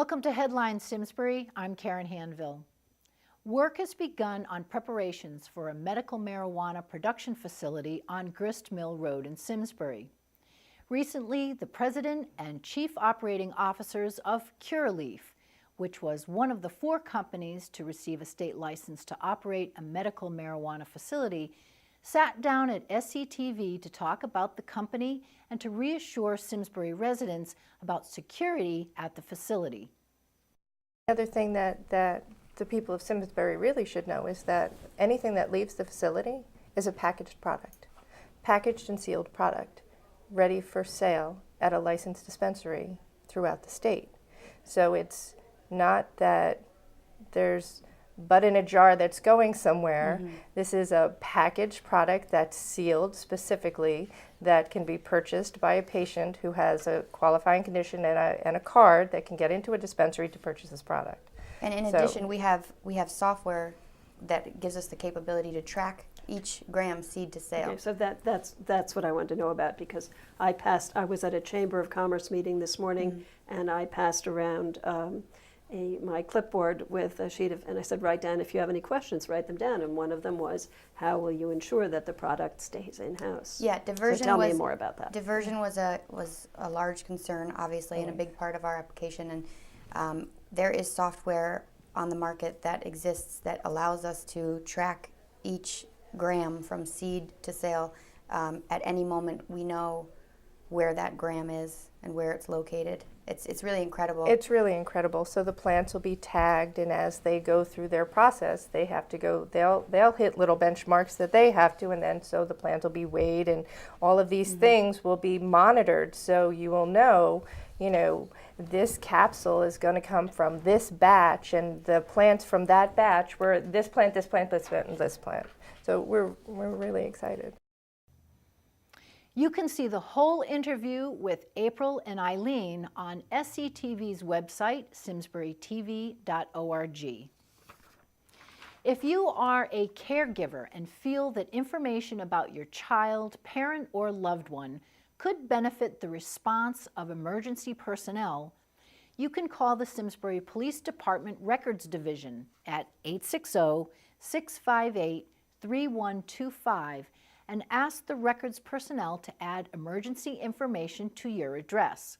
Welcome to Headline Simsbury. I'm Karen Handville. Work has begun on preparations for a medical marijuana production facility on Grist Mill Road in Simsbury. Recently, the president and chief operating officers of Curaleaf, which was one of the 4 companies to receive a state license to operate a medical marijuana facility, sat down at SCTV to talk about the company and to reassure Simsbury residents about security at the facility. The other thing that the people of Simsbury really should know is that anything that leaves the facility is a packaged product, packaged and sealed product, ready for sale at a licensed dispensary throughout the state. So it's not that there's bud in a jar that's going somewhere. Mm-hmm. This is a packaged product that's sealed specifically that can be purchased by a patient who has a qualifying condition and a card that can get into a dispensary to purchase this product. And in addition, we have software that gives us the capability to track each gram seed to sale. Okay, so that's what I wanted to know about, because I was at a Chamber of Commerce meeting this morning, mm-hmm. and I passed around my clipboard with a sheet of, and I said, write down, if you have any questions, write them down. And one of them was, how will you ensure that the product stays in-house? Yeah, diversion. So tell me more about that. Diversion was a large concern, obviously, and a big part of our application. And there is software on the market that exists that allows us to track each gram from seed to sale. At any moment, we know where that gram is and where it's located. It's really incredible. It's really incredible. So the plants will be tagged, and as they go through their process, they have to go, they'll hit little benchmarks that they have to, and then so the plant will be weighed, and all of these mm-hmm. things will be monitored, so you will know, this capsule is going to come from this batch, and the plants from that batch were this plant, this plant, this plant, and this plant. So we're really excited. You can see the whole interview with April and Eileen on SCTV's website, simsburytv.org. If you are a caregiver and feel that information about your child, parent, or loved one could benefit the response of emergency personnel, you can call the Simsbury Police Department Records Division at 860-658-3125 and ask the records personnel to add emergency information to your address.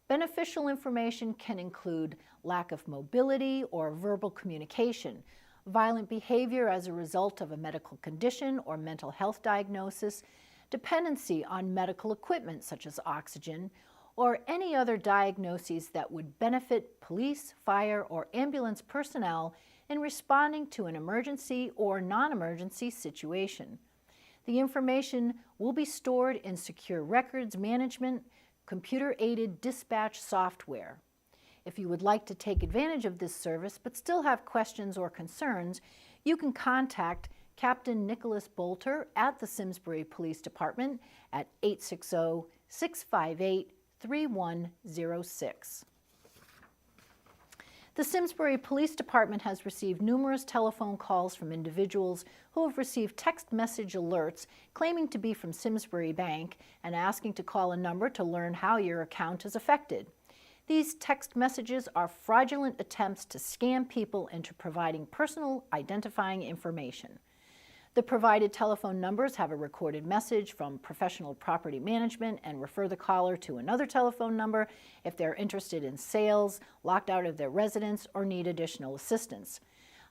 Beneficial information can include lack of mobility or verbal communication, violent behavior as a result of a medical condition or mental health diagnosis, dependency on medical equipment such as oxygen, or any other diagnoses that would benefit police, fire, or ambulance personnel in responding to an emergency or non-emergency situation. The information will be stored in secure records management, computer-aided dispatch software. If you would like to take advantage of this service but still have questions or concerns, you can contact Captain Nicholas Bolter at the Simsbury Police Department at 860-658-3106. The Simsbury Police Department has received numerous telephone calls from individuals who have received text message alerts claiming to be from Simsbury Bank and asking to call a number to learn how your account is affected. These text messages are fraudulent attempts to scam people into providing personal identifying information. The provided telephone numbers have a recorded message from Professional Property Management and refer the caller to another telephone number if they're interested in sales, locked out of their residence, or need additional assistance.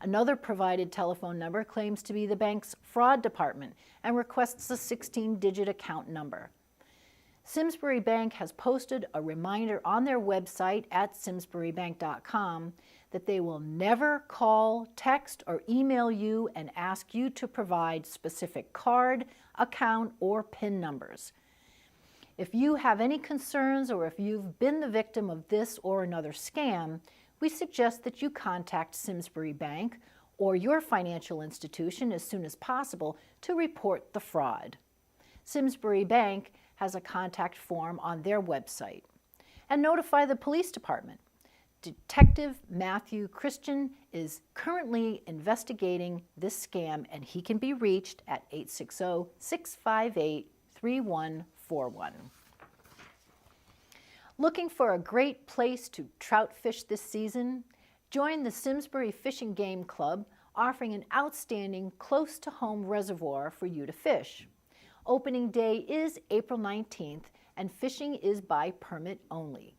Another provided telephone number claims to be the bank's fraud department and requests a 16-digit account number. Simsbury Bank has posted a reminder on their website at simsburybank.com that they will never call, text, or email you and ask you to provide specific card, account, or PIN numbers. If you have any concerns or if you've been the victim of this or another scam, we suggest that you contact Simsbury Bank or your financial institution as soon as possible to report the fraud. Simsbury Bank has a contact form on their website. And notify the police department. Detective Matthew Christian is currently investigating this scam, and he can be reached at 860-658-3141. Looking for a great place to trout fish this season? Join the Simsbury Fishing Game Club, offering an outstanding close-to-home reservoir for you to fish. Opening day is April 19th, and fishing is by permit only.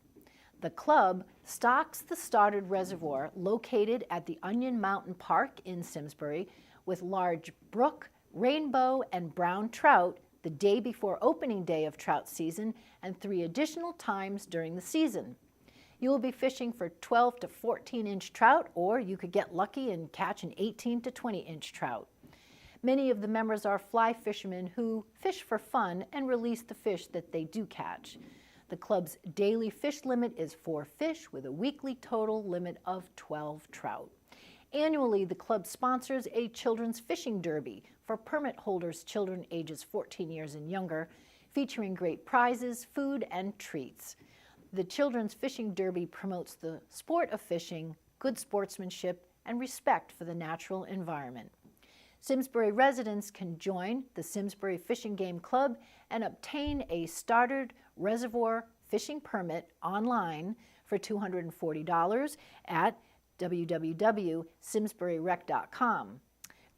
The club stocks the started reservoir located at the Onion Mountain Park in Simsbury with large brook, rainbow, and brown trout the day before opening day of trout season and 3 additional times during the season. You will be fishing for 12 to 14-inch trout, or you could get lucky and catch an 18 to 20-inch trout. Many of the members are fly fishermen who fish for fun and release the fish that they do catch. The club's daily fish limit is 4 fish with a weekly total limit of 12 trout. Annually, the club sponsors a children's fishing derby for permit holders children ages 14 years and younger, featuring great prizes, food, and treats. The Children's Fishing Derby promotes the sport of fishing, good sportsmanship, and respect for the natural environment. Simsbury residents can join the Simsbury Fishing Game Club and obtain a started reservoir fishing permit online for $240 at www.simsburyrec.com.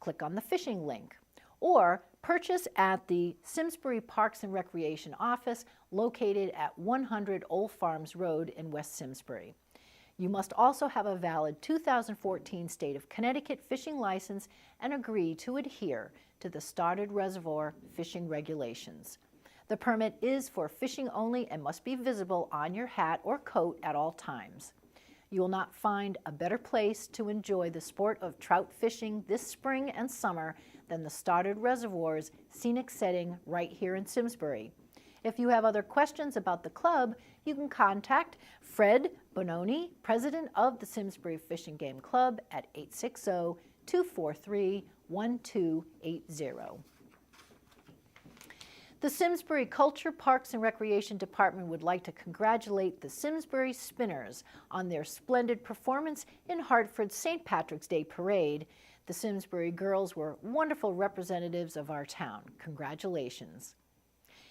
Click on the fishing link, or purchase at the Simsbury Parks and Recreation Office located at 100 Old Farms Road in West Simsbury. You must also have a valid 2014 State of Connecticut fishing license and agree to adhere to the started reservoir fishing regulations. The permit is for fishing only and must be visible on your hat or coat at all times. You will not find a better place to enjoy the sport of trout fishing this spring and summer than the started reservoir's scenic setting right here in Simsbury. If you have other questions about the club, you can contact Fred Bononi, president of the Simsbury Fishing Game Club, at 860-243-1280. The Simsbury Culture, Parks and Recreation Department would like to congratulate the Simsbury Spinners on their splendid performance in Hartford's St. Patrick's Day Parade. The Simsbury girls were wonderful representatives of our town. Congratulations.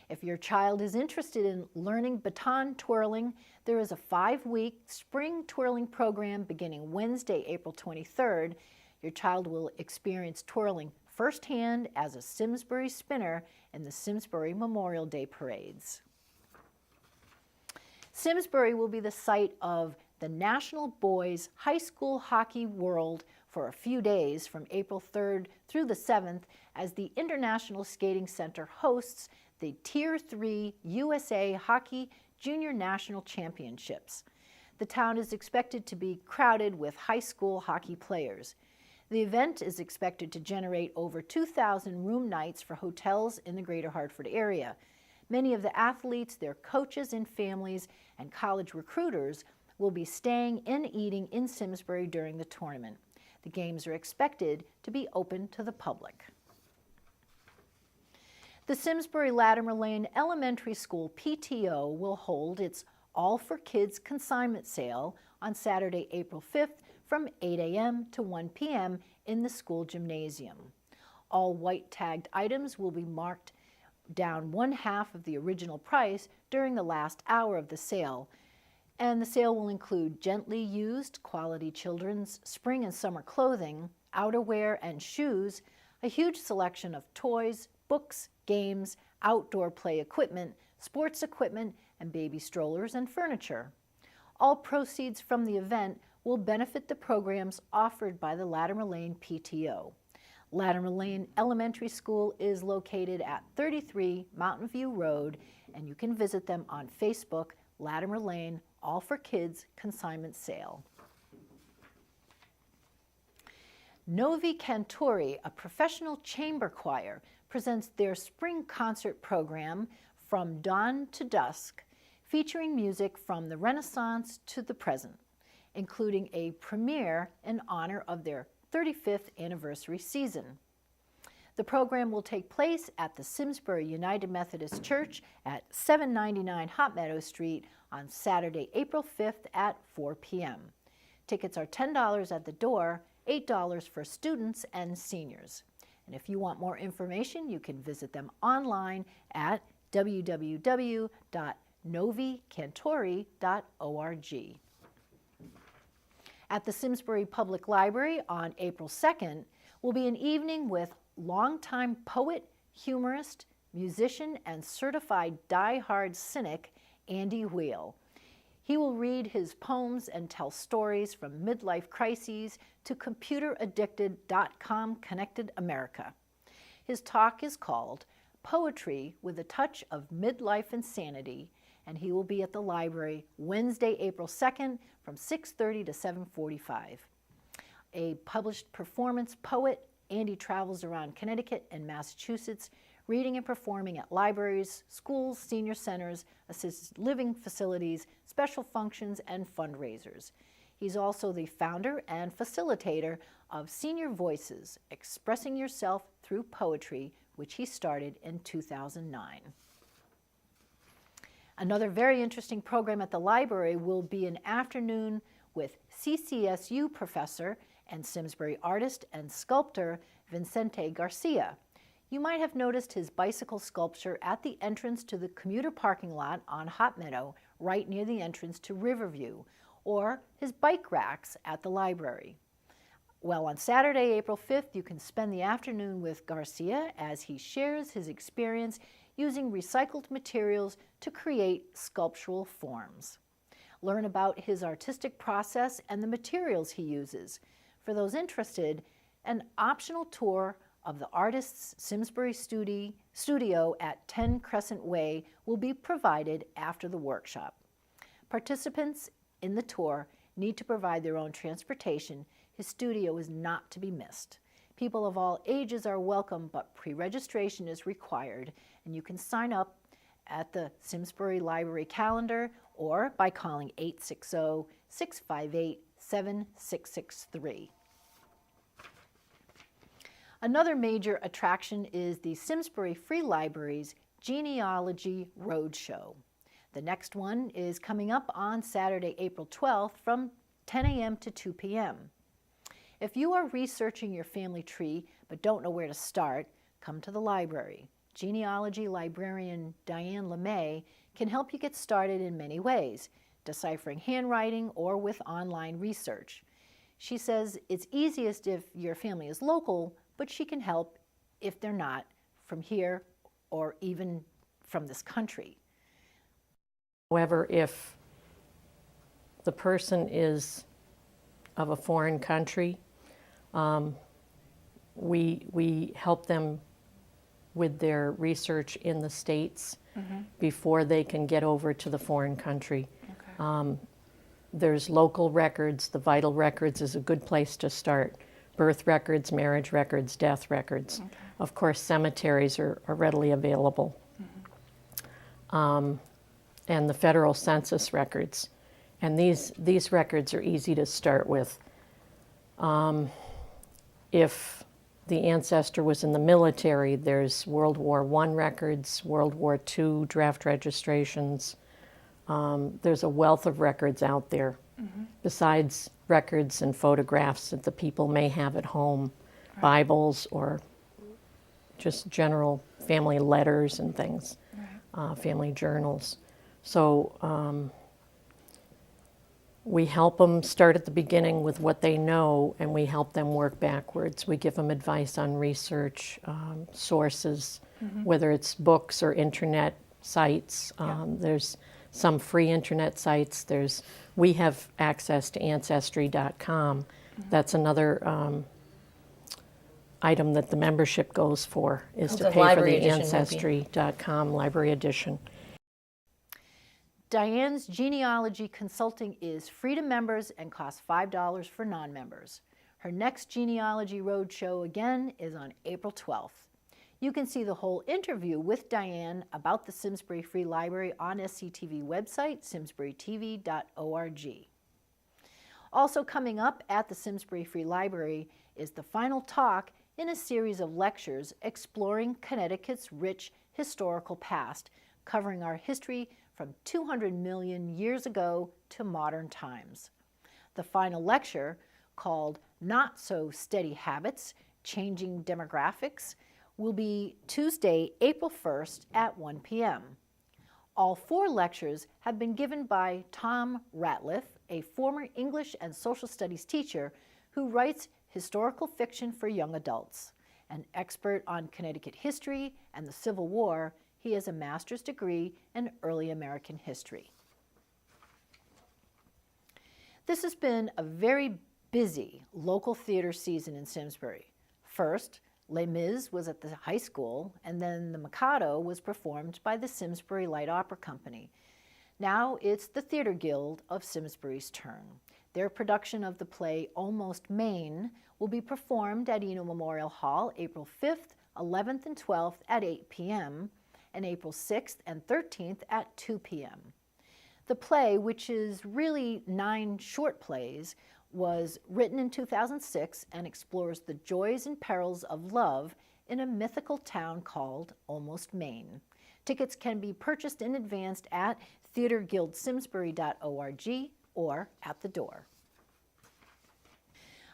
If your child is interested in learning baton twirling, there is a 5-week spring twirling program beginning Wednesday, April 23rd. Your child will experience twirling firsthand as a Simsbury spinner in the Simsbury Memorial Day parades. Simsbury will be the site of the National Boys High School Hockey World for a few days from April 3rd through the 7th as the International Skating Center hosts the Tier 3 USA Hockey Junior National Championships. The town is expected to be crowded with high school hockey players. The event is expected to generate over 2,000 room nights for hotels in the greater Hartford area. Many of the athletes, their coaches and families, and college recruiters will be staying and eating in Simsbury during the tournament. The games are expected to be open to the public. The Simsbury Latimer Lane Elementary School PTO will hold its All for Kids consignment sale on Saturday, April 5th from 8 a.m. to 1 p.m. in the school gymnasium. All white tagged items will be marked down 1/2 of the original price during the last hour of the sale, and the sale will include gently used quality children's spring and summer clothing, outerwear, and shoes, a huge selection of toys, books, games, outdoor play equipment, sports equipment, and baby strollers and furniture. All proceeds from the event will benefit the programs offered by the Latimer Lane PTO. Latimer Lane Elementary School is located at 33 Mountain View Road, and you can visit them on Facebook, Latimer Lane All for Kids Consignment Sale. Novi Cantori, a professional chamber choir, presents their spring concert program From Dawn to Dusk, featuring music from the Renaissance to the present, including a premiere in honor of their 35th anniversary season. The program will take place at the Simsbury United Methodist Church at 799 Hot Meadow Street on Saturday, April 5th at 4 p.m. Tickets are $10 at the door, $8 for students and seniors. And if you want more information, you can visit them online at www.novicantore.com. novicantori.org. At the Simsbury Public Library on April 2nd will be an evening with longtime poet, humorist, musician, and certified die-hard cynic Andy Wheel. He will read his poems and tell stories from midlife crises to computer-addicted .com connected America. His talk is called Poetry with a Touch of Midlife Insanity, and he will be at the library Wednesday, April 2nd from 6:30 to 7:45. A published performance poet, Andy travels around Connecticut and Massachusetts, reading and performing at libraries, schools, senior centers, assisted living facilities, special functions, and fundraisers. He's also the founder and facilitator of Senior Voices, Expressing Yourself Through Poetry, which he started in 2009. Another very interesting program at the library will be an afternoon with CCSU professor and Simsbury artist and sculptor Vicente Garcia. You might have noticed his bicycle sculpture at the entrance to the commuter parking lot on Hot Meadow, right near the entrance to Riverview, or his bike racks at the library. Well, on Saturday, April 5th, you can spend the afternoon with Garcia as he shares his experience using recycled materials to create sculptural forms. Learn about his artistic process and the materials he uses. For those interested, an optional tour of the artist's Simsbury studio at 10 Crescent Way will be provided after the workshop. Participants in the tour need to provide their own transportation. His studio is not to be missed. People of all ages are welcome, but pre-registration is required, and you can sign up at the Simsbury Library calendar or by calling 860-658-7663. Another major attraction is the Simsbury Free Library's Genealogy Roadshow. The next one is coming up on Saturday, April 12th from 10 a.m. to 2 p.m. If you are researching your family tree but don't know where to start, come to the library. Genealogy librarian Diane LeMay can help you get started in many ways, deciphering handwriting or with online research. She says it's easiest if your family is local, but she can help if they're not from here or even from this country. However, if the person is of a foreign country, we help them with their research in the States before they can get over to the foreign country. Okay. There's local records. The vital records is a good place to start. Birth records, marriage records, death records. Okay. Of course, cemeteries are readily available. And the federal census records. And these records are easy to start with. If the ancestor was in the military, there's World War I records, World War II draft registrations. There's a wealth of records out there, besides records and photographs that the people may have at home, right. Bibles or just general family letters and things, right. Family journals. So we help them start at the beginning with what they know, and we help them work backwards. We give them advice on research, sources, whether it's books or internet sites. There's some free internet sites. We have access to Ancestry.com. That's another item that the membership goes for, is to pay for the Ancestry.com library edition. Diane's genealogy consulting is free to members and costs $5 for non-members. Her next Genealogy Roadshow again is on April 12th. You can see the whole interview with Diane about the Simsbury Free Library on SCTV website, simsburytv.org. Also coming up at the Simsbury Free Library is the final talk in a series of lectures exploring Connecticut's rich historical past, covering our history from 200 million years ago to modern times. The final lecture, called Not So Steady Habits, Changing Demographics, will be Tuesday, April 1st at 1 p.m. All 4 lectures have been given by Tom Ratliff, a former English and social studies teacher who writes historical fiction for young adults. An expert on Connecticut history and the Civil War, he has a master's degree in early American history. This has been a very busy local theater season in Simsbury. First, Les Mis was at the high school, and then The Mikado was performed by the Simsbury Light Opera Company. Now it's the Theater Guild of Simsbury's turn. Their production of the play Almost Maine will be performed at Eno Memorial Hall April 5th, 11th, and 12th at 8 p.m., and April 6th and 13th at 2 p.m. The play, which is really 9 short plays, was written in 2006 and explores the joys and perils of love in a mythical town called Almost Maine. Tickets can be purchased in advance at theaterguildsimsbury.org or at the door.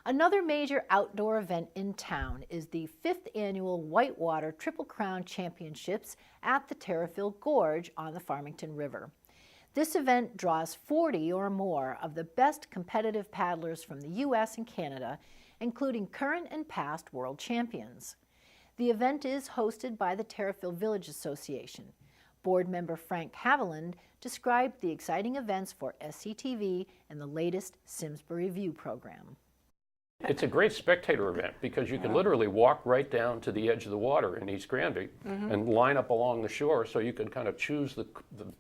Another major outdoor event in town is the 5th annual Whitewater Triple Crown Championships at the Terriffill Gorge on the Farmington River. This event draws 40 or more of the best competitive paddlers from the U.S. and Canada, including current and past world champions. The event is hosted by the Terriffill Village Association. Board member Frank Haviland described the exciting events for SCTV in the latest Simsbury View program. It's a great spectator event because you can literally walk right down to the edge of the water in East Granby and line up along the shore, so you can kind of choose the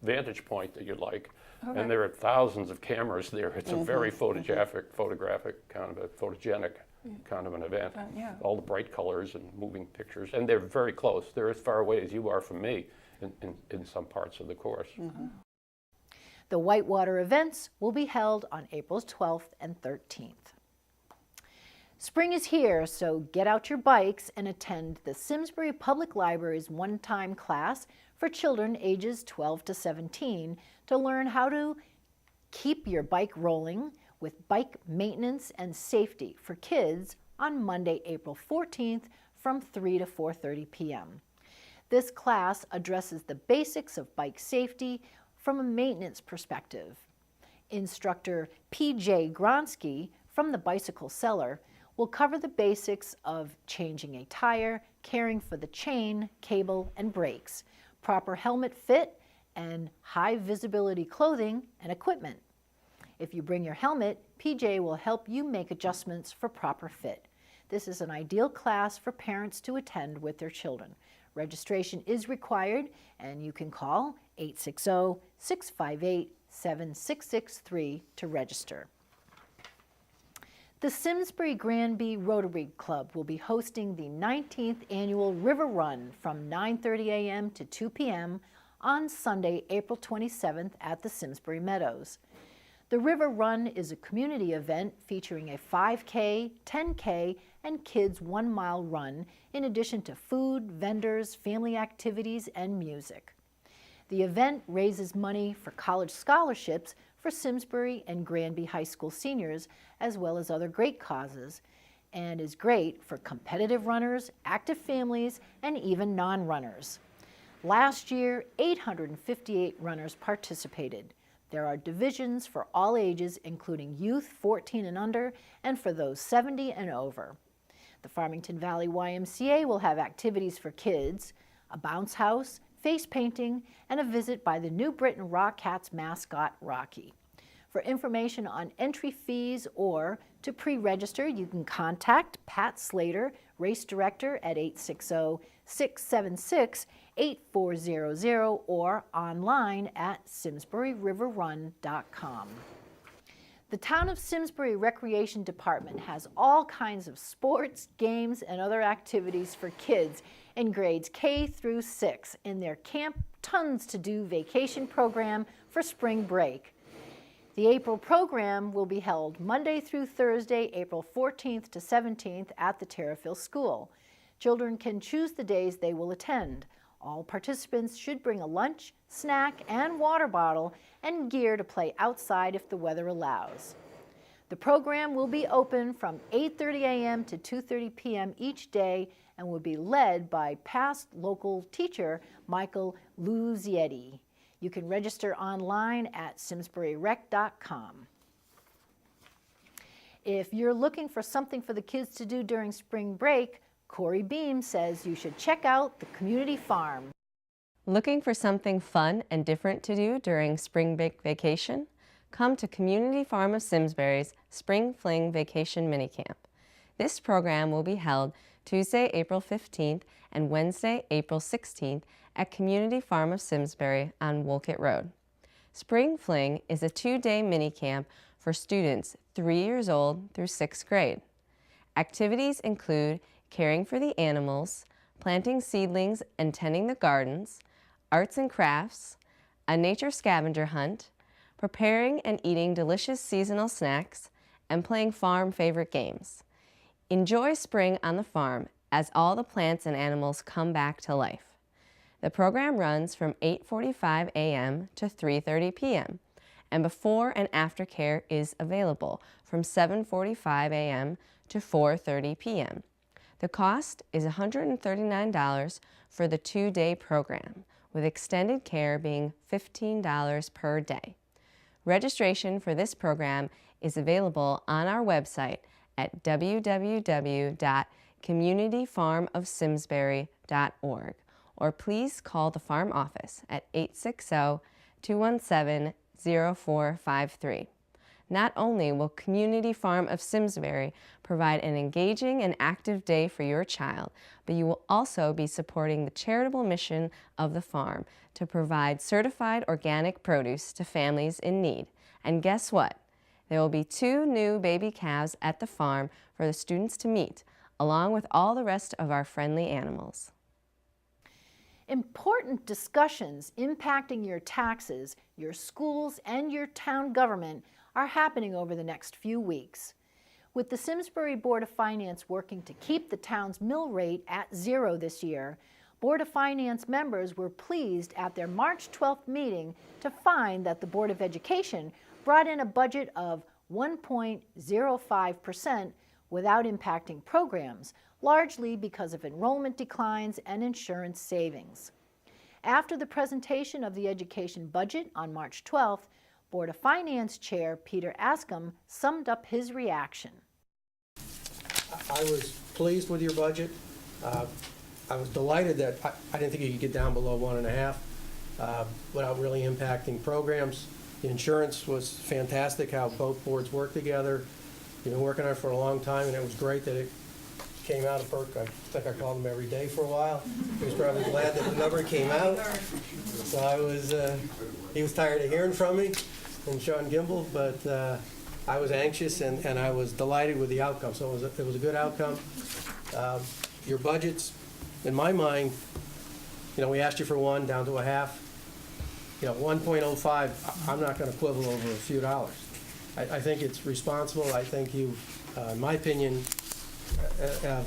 vantage point that you like. Okay. And there are thousands of cameras there. It's a very photographic kind of a photogenic kind of an event. All the bright colors and moving pictures, and they're very close. They're as far away as you are from me in some parts of the course. The Whitewater events will be held on April 12th and 13th. Spring is here, so get out your bikes and attend the Simsbury Public Library's one-time class for children ages 12 to 17 to learn how to keep your bike rolling with bike maintenance and safety for kids on Monday, April 14th from 3 to 4:30 p.m. This class addresses the basics of bike safety from a maintenance perspective. Instructor P.J. Gronsky from the Bicycle Cellar will cover the basics of changing a tire, caring for the chain, cable, and brakes, proper helmet fit, and high visibility clothing and equipment. If you bring your helmet, PJ will help you make adjustments for proper fit. This is an ideal class for parents to attend with their children. Registration is required, and you can call 860-658-7663 to register. The Simsbury Granby Rotary Club will be hosting the 19th annual River Run from 9:30 a.m. to 2 p.m. on Sunday, April 27th at the Simsbury Meadows. The River Run is a community event featuring a 5K, 10K, and kids 1-mile run, in addition to food, vendors, family activities, and music. The event raises money for college scholarships for Simsbury and Granby High School seniors, as well as other great causes, and is great for competitive runners, active families, and even non-runners. Last year, 858 runners participated. There are divisions for all ages, including youth 14 and under, and for those 70 and over. The Farmington Valley YMCA will have activities for kids, a bounce house, face painting, and a visit by the New Britain Rockettes mascot, Rocky. For information on entry fees or to pre-register, you can contact Pat Slater, race director, at 860-676-8400 or online at simsburyriverrun.com. The Town of Simsbury Recreation Department has all kinds of sports, games, and other activities for kids in grades K through 6 in their Camp Tons to Do vacation program for spring break. The April program will be held Monday through Thursday, April 14th to 17th at the Terriffill School. Children can choose the days they will attend. All participants should bring a lunch, snack, and water bottle and gear to play outside if the weather allows. The program will be open from 8:30 a.m. to 2:30 p.m. each day and will be led by past local teacher Michael Luzietti. You can register online at simsburyrec.com. If you're looking for something for the kids to do during spring break, Cori Behm says you should check out the community farm. Looking for something fun and different to do during spring break vacation? Come to Community Farm of Simsbury's Spring Fling Vacation Minicamp. This program will be held Tuesday, April 15th and Wednesday, April 16th at Community Farm of Simsbury on Wolcott Road. Spring Fling is a 2-day minicamp for students 3 years old through 6th grade. Activities include caring for the animals, planting seedlings and tending the gardens, arts and crafts, a nature scavenger hunt, preparing and eating delicious seasonal snacks, and playing farm favorite games. Enjoy spring on the farm as all the plants and animals come back to life. The program runs from 8:45 a.m. to 3:30 p.m. and before and after care is available from 7:45 a.m. to 4:30 p.m. The cost is $139 for the 2-day program, with extended care being $15 per day. Registration for this program is available on our website at www.communityfarmofsimsbury.org, or please call the farm office at 860-217-0453. Not only will Community Farm of Simsbury provide an engaging and active day for your child, but you will also be supporting the charitable mission of the farm to provide certified organic produce to families in need. And guess what? There will be 2 new baby calves at the farm for the students to meet, along with all the rest of our friendly animals. Important discussions impacting your taxes, your schools, and your town government are happening over the next few weeks. With the Simsbury Board of Finance working to keep the town's mill rate at 0 this year, Board of Finance members were pleased at their March 12th meeting to find that the Board of Education brought in a budget of 1.05% without impacting programs, largely because of enrollment declines and insurance savings. After the presentation of the education budget on March 12th, Board of Finance Chair Peter Askham summed up his reaction. I was pleased with your budget. I was delighted that I didn't think you could get down below 1.5 without really impacting programs. The insurance was fantastic, how both boards work together. You've been working on it for a long time, and it was great that it came out of Burke. I think I called him every day for a while. He was probably glad that the number came out. So he was tired of hearing from me, from Sean Gimbel, but I was anxious and I was delighted with the outcome. So it was a good outcome. Your budget's, in my mind, we asked you for 1 down to 0.5. 1.05, I'm not going to quibble over a few dollars. I think it's responsible. I think you, in my opinion, have,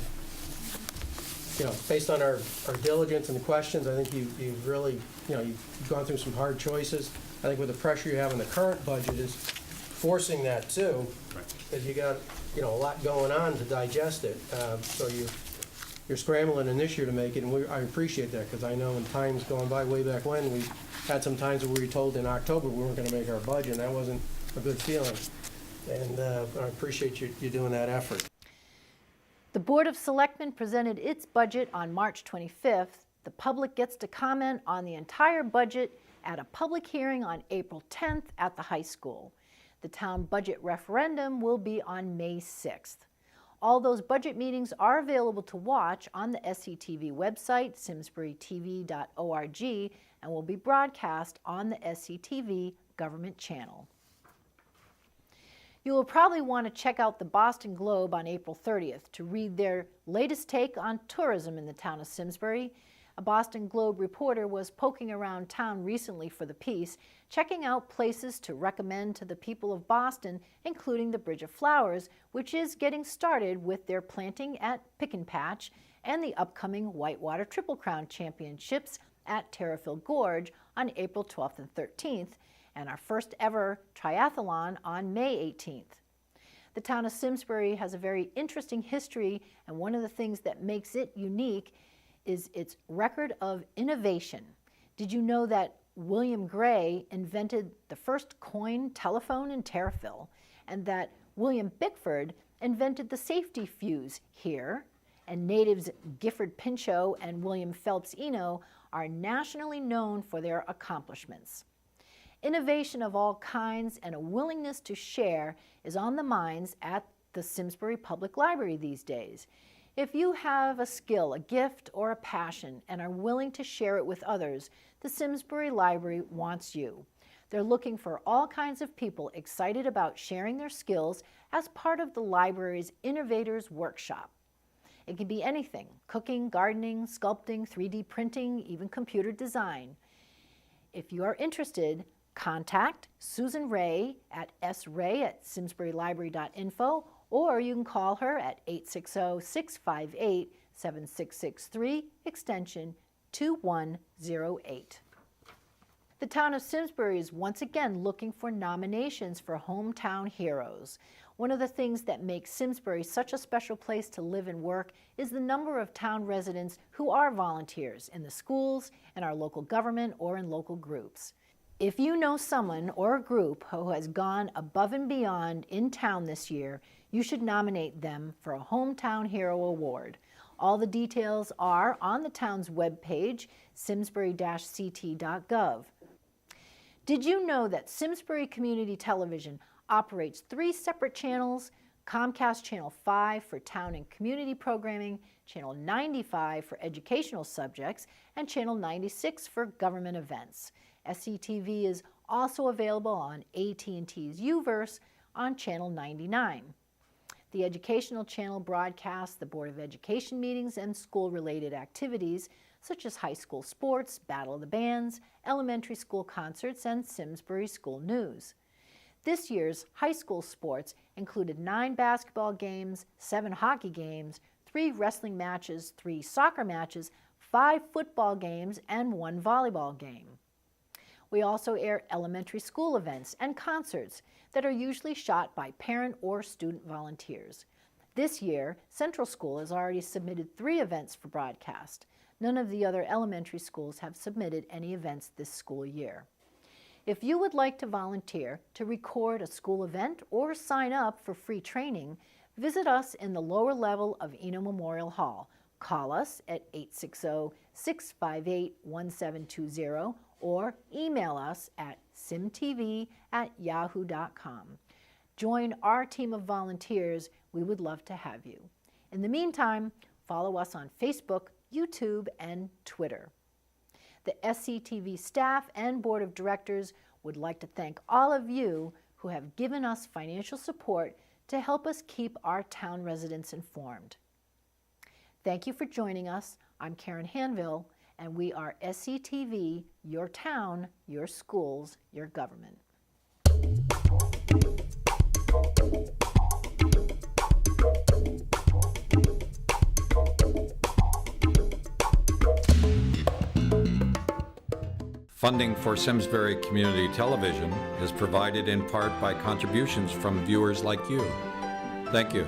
based on our diligence and the questions, I think you've really, you've gone through some hard choices. I think with the pressure you have in the current budget is forcing that too, because you got, a lot going on to digest it. So you're scrambling in this year to make it, and I appreciate that, because I know in times going by way back when, we had some times where we were told in October we weren't going to make our budget, and that wasn't a good feeling. And I appreciate you doing that effort. The Board of Selectmen presented its budget on March 25th. The public gets to comment on the entire budget at a public hearing on April 10th at the high school. The town budget referendum will be on May 6th. All those budget meetings are available to watch on the SCTV website, simsburytv.org, and will be broadcast on the SCTV government channel. You will probably want to check out the Boston Globe on April 30th to read their latest take on tourism in the town of Simsbury. A Boston Globe reporter was poking around town recently for the piece, checking out places to recommend to the people of Boston, including the Bridge of Flowers, which is getting started with their planting at Pick and Patch, and the upcoming Whitewater Triple Crown Championships at Terrifield Gorge on April 12th and 13th, and our first ever triathlon on May 18th. The town of Simsbury has a very interesting history, and one of the things that makes it unique is its record of innovation. Did you know that William Gray invented the first coin telephone in Terriffill, and that William Bickford invented the safety fuse here, and natives Gifford Pinchot and William Phelps Eno are nationally known for their accomplishments. Innovation of all kinds and a willingness to share is on the minds at the Simsbury Public Library these days. If you have a skill, a gift, or a passion and are willing to share it with others, the Simsbury Library wants you. They're looking for all kinds of people excited about sharing their skills as part of the library's Innovators Workshop. It can be anything: cooking, gardening, sculpting, 3D printing, even computer design. If you are interested, contact Susan Ray at sray@simsburylibrary.info, or you can call her at 860-658-7663, extension 2108. The town of Simsbury is once again looking for nominations for Hometown Heroes. One of the things that makes Simsbury such a special place to live and work is the number of town residents who are volunteers in the schools, in our local government, or in local groups. If you know someone or a group who has gone above and beyond in town this year, you should nominate them for a Hometown Hero Award. All the details are on the town's webpage, simsbury-ct.gov. Did you know that Simsbury Community Television operates 3 separate channels? Comcast Channel 5 for town and community programming, Channel 95 for educational subjects, and Channel 96 for government events. SCTV is also available on AT&T's UVerse on Channel 99. The educational channel broadcasts the Board of Education meetings and school-related activities, such as high school sports, Battle of the Bands, elementary school concerts, and Simsbury School News. This year's high school sports included 9 basketball games, 7 hockey games, 3 wrestling matches, 3 soccer matches, 5 football games, and 1 volleyball game. We also air elementary school events and concerts that are usually shot by parent or student volunteers. This year, Central School has already submitted 3 events for broadcast. None of the other elementary schools have submitted any events this school year. If you would like to volunteer to record a school event or sign up for free training, visit us in the lower level of Eno Memorial Hall. Call us at 860-658-1720 or email us at simtv@yahoo.com. Join our team of volunteers. We would love to have you. In the meantime, follow us on Facebook, YouTube, and Twitter. The SCTV staff and board of directors would like to thank all of you who have given us financial support to help us keep our town residents informed. Thank you for joining us. I'm Karen Handville, and we are SCTV, your town, your schools, your government. Funding for Simsbury Community Television is provided in part by contributions from viewers like you. Thank you.